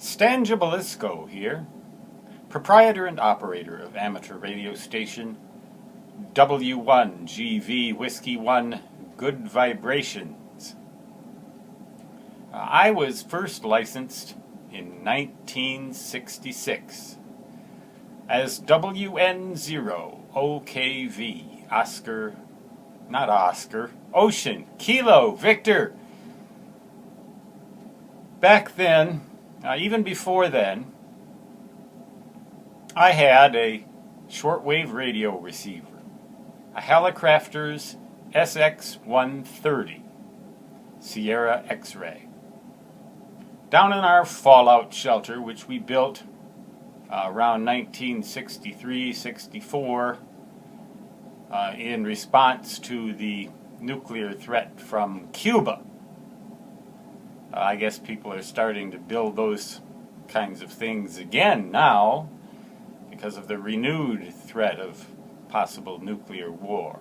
Stan Gibilisco here, proprietor and operator of amateur radio station W1GV Whiskey 1 Good Vibrations. I was first licensed in 1966 as WN0OKV Ocean Kilo Victor. Back then, even before then, I had a shortwave radio receiver, a Hallicrafters SX130 Sierra X-ray. Down in our fallout shelter, which we built around 1963-64 in response to the nuclear threat from Cuba. I guess people are starting to build those kinds of things again now because of the renewed threat of possible nuclear war.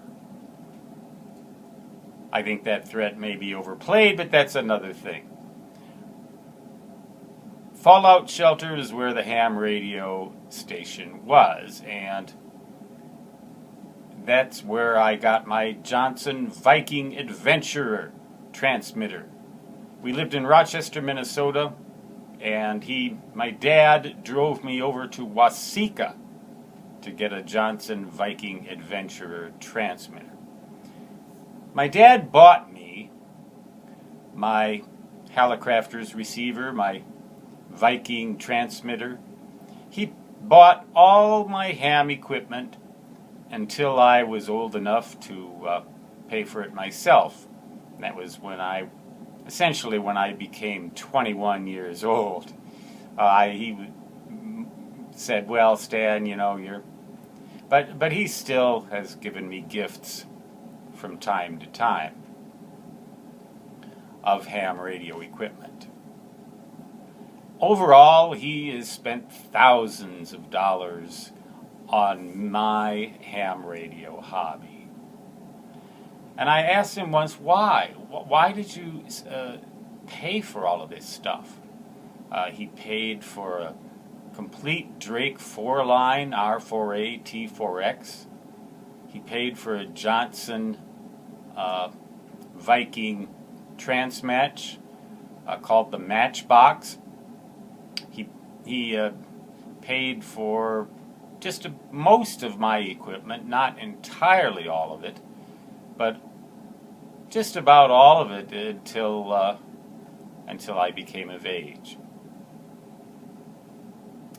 I think that threat may be overplayed, but that's another thing. Fallout shelter is where the ham radio station was, and that's where I got my Johnson Viking Adventurer transmitter. We lived in Rochester, Minnesota, and my dad drove me over to Waseca to get a Johnson Viking Adventurer transmitter. My dad bought me my Hallicrafters receiver, my Viking transmitter. He bought all my ham equipment until I was old enough to pay for it myself. And that was when I became 21 years old. He said, "Well, Stan, you're..." But he still has given me gifts from time to time of ham radio equipment. Overall, he has spent thousands of dollars on my ham radio hobby. And I asked him once, why? Why did you pay for all of this stuff? He paid for a complete Drake 4-line R4A T4X. He paid for a Johnson Viking transmatch called the Matchbox. He paid for just most of my equipment, not entirely all of it, but just about all of it until I became of age,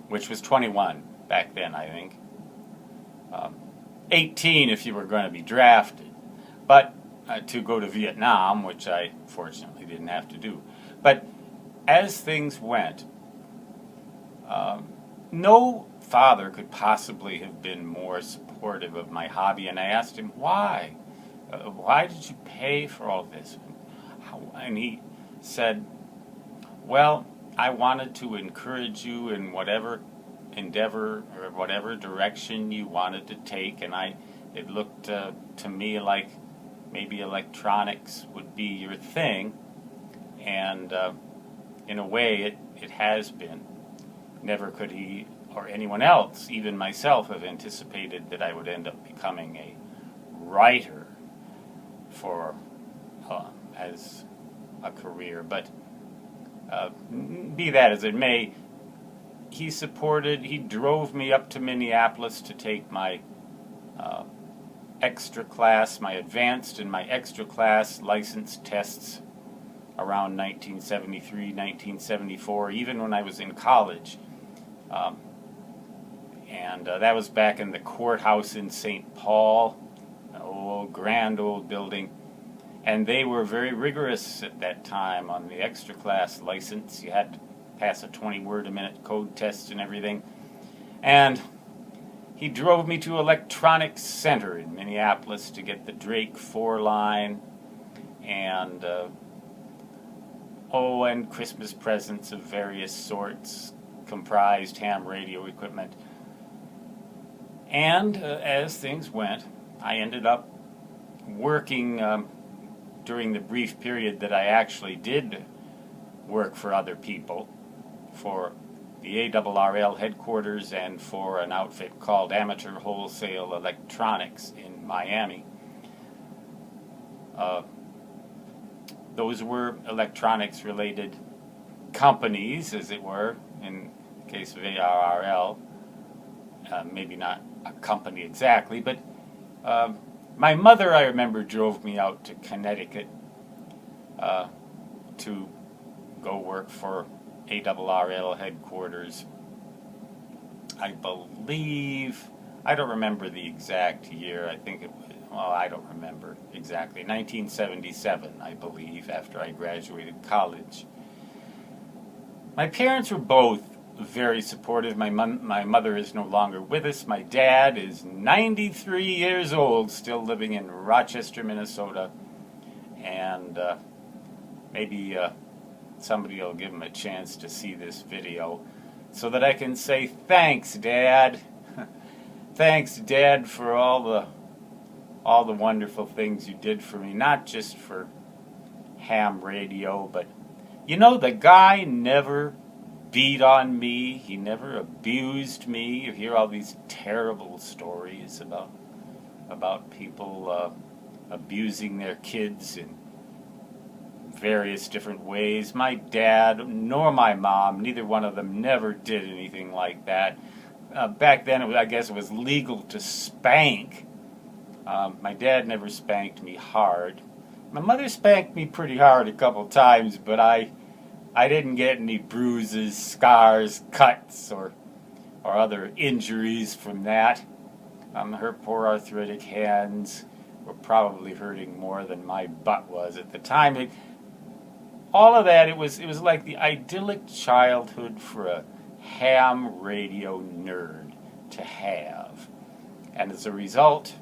which was 21 back then, I think. 18 if you were going to be drafted, but to go to Vietnam, which I fortunately didn't have to do. But as things went, no father could possibly have been more supportive of my hobby, and I asked him, why? Why did you pay for all this? And he said, well, I wanted to encourage you in whatever endeavor or whatever direction you wanted to take, and it looked to me like maybe electronics would be your thing, and in a way it has been. Never could he or anyone else, even myself, have anticipated that I would end up becoming a writer as a career. But be that as it may, he drove me up to Minneapolis to take my extra class, my advanced and my extra class license tests around 1973, 1974, even when I was in college. And that was back in the courthouse in St. Paul, an grand old building. And they were very rigorous at that time on the extra class license. You had to pass a 20-word-a-minute code test and everything. And he drove me to Electronics Center in Minneapolis to get the Drake 4-line and and Christmas presents of various sorts comprised ham radio equipment. And as things went, I ended up working during the brief period that I actually did work for other people for the ARRL headquarters and for an outfit called Amateur Wholesale Electronics in Miami. Those were electronics-related companies, as it were, in the case of ARRL. Maybe not a company exactly, but my mother, I remember, drove me out to Connecticut to go work for ARRL headquarters. I believe, I don't remember the exact year, I think it was, well, I don't remember exactly, 1977, I believe, after I graduated college. My parents were both very supportive. My mother is no longer with us. My dad is 93 years old, still living in Rochester, Minnesota, and maybe somebody will give him a chance to see this video so that I can say thanks, Dad. Thanks, Dad, for all the wonderful things you did for me, not just for ham radio, but you know, the guy never beat on me, he never abused me. You hear all these terrible stories about people abusing their kids in various different ways. My dad nor my mom, neither one of them never did anything like that. Back then, I guess it was legal to spank. My dad never spanked me hard. My mother spanked me pretty hard a couple times, but I didn't get any bruises, scars, cuts, or other injuries from that. Her poor arthritic hands were probably hurting more than my butt was at the time. All of that, it was like the idyllic childhood for a ham radio nerd to have. And as a result,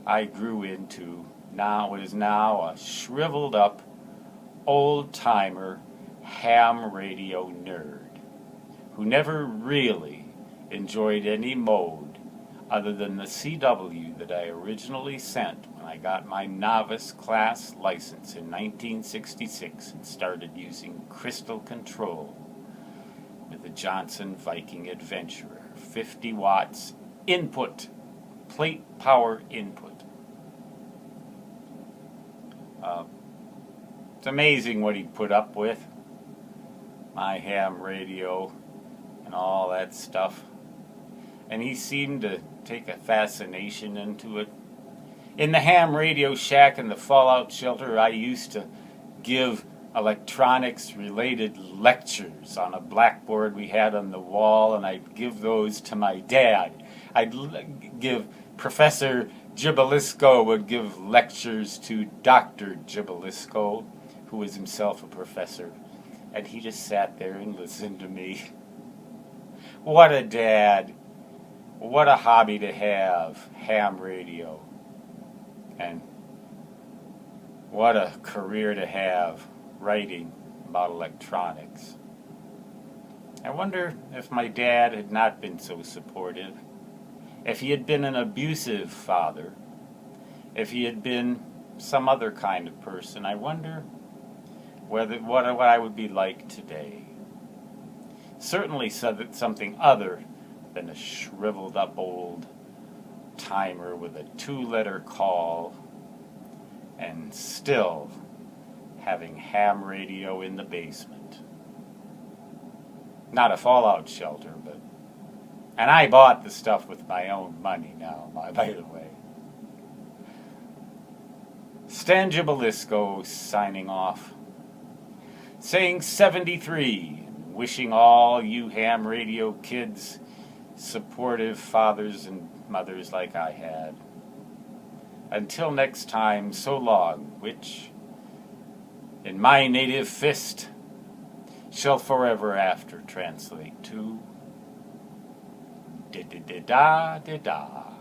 I grew into what is now a shriveled up, old-timer ham radio nerd who never really enjoyed any mode other than the CW that I originally sent when I got my novice class license in 1966 and started using crystal control with the Johnson Viking Adventurer. 50 watts input, plate power input. It's amazing what he put up with. My ham radio and all that stuff. And he seemed to take a fascination into it. In the ham radio shack in the fallout shelter, I used to give electronics-related lectures on a blackboard we had on the wall, and I'd give those to my dad. I'd give Professor Gibalisco would give lectures to Dr. Gibalisco, who was himself a professor, and he just sat there and listened to me. What a dad. What a hobby to have, ham radio. And what a career to have, writing about electronics. I wonder if my dad had not been so supportive, if he had been an abusive father, if he had been some other kind of person. I wonder what I would be like today. Certainly something other than a shriveled up old timer with a 2-letter call and still having ham radio in the basement. Not a fallout shelter, but... And I bought the stuff with my own money now, by the way. Stan Gibalisco signing off. Saying 73, wishing all you ham radio kids supportive fathers and mothers like I had. Until next time, so long, which, in my native fist, shall forever after translate to da-da-da-da-da-da.